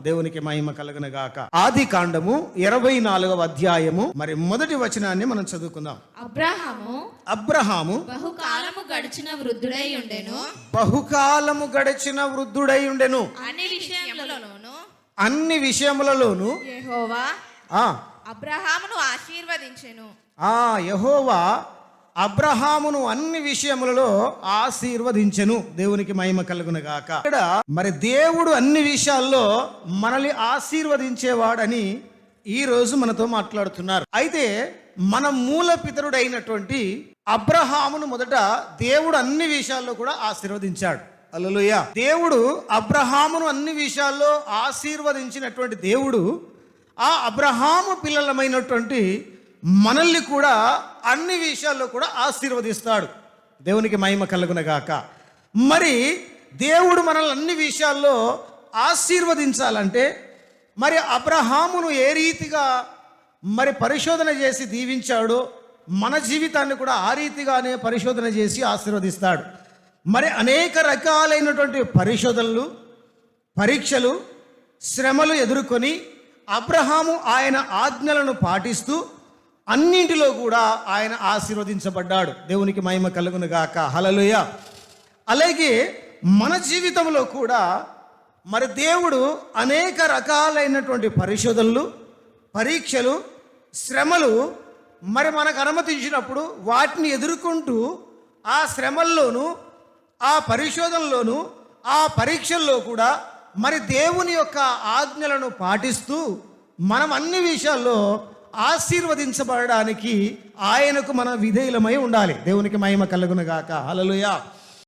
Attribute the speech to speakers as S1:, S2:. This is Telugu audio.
S1: దేవునికి మహిమ కలుగును గాక. ఆది కాండము 24వ అధ్యాయము మరి మొదటి వచనాన్ని మనం చదువుకుందాం. అబ్రహాము
S2: బహుకాలము గడిచిన
S1: వృద్ధుడై ఉండెను. అన్ని విషయములలోను
S2: యెహోవా అబ్రహామును ఆశీర్వదించెను.
S1: యెహోవా అబ్రహామును అన్ని విషయములలో ఆశీర్వదించెను. దేవునికి మహిమ కలుగును గాక. ఇక్కడ మరి దేవుడు అన్ని విషయాల్లో మనల్ని ఆశీర్వదించేవాడని ఈ రోజు మనతో మాట్లాడుతున్నారు. అయితే మన మూల పితరుడైనటువంటి అబ్రహామును మొదట దేవుడు అన్ని విషయాల్లో కూడా ఆశీర్వదించాడు. హల్లెలూయా. దేవుడు అబ్రహామును అన్ని విషయాల్లో ఆశీర్వదించినటువంటి దేవుడు ఆ అబ్రహాము పిల్లలమైనటువంటి మనల్ని కూడా అన్ని విషయాల్లో కూడా ఆశీర్వదిస్తాడు. దేవునికి మహిమ కలుగును గాక. మరి దేవుడు మనల్ని అన్ని విషయాల్లో ఆశీర్వదించాలంటే మరి అబ్రహామును ఏ రీతిగా మరి పరిశోధన చేసి దీవించాడో మన జీవితాన్ని కూడా ఆ రీతిగానే పరిశోధన చేసి ఆశీర్వదిస్తాడు. మరి అనేక రకాలైనటువంటి పరిశోధనలు, పరీక్షలు, శ్రమలు ఎదుర్కొని అబ్రహాము ఆయన ఆజ్ఞలను పాటిస్తూ అన్నింటిలో కూడా ఆయన ఆశీర్వదించబడ్డాడు. దేవునికి మహిమ కలుగును గాక. హల్లెలూయా. అలాగే మన జీవితంలో కూడా మరి దేవుడు అనేక రకాలైనటువంటి పరిశోధనలు, పరీక్షలు, శ్రమలు మరి మనకు అనుమతించినప్పుడు వాటిని ఎదుర్కొంటూ ఆ శ్రమల్లోనూ ఆ పరిశోధనలోనూ ఆ పరీక్షల్లో కూడా మరి దేవుని యొక్క ఆజ్ఞలను పాటిస్తూ మనం అన్ని విషయాల్లో ఆశీర్వదించబడడానికి ఆయనకు మన విధేయులమై ఉండాలి. దేవునికి మహిమ కలుగును గాక. హల్లెలూయా.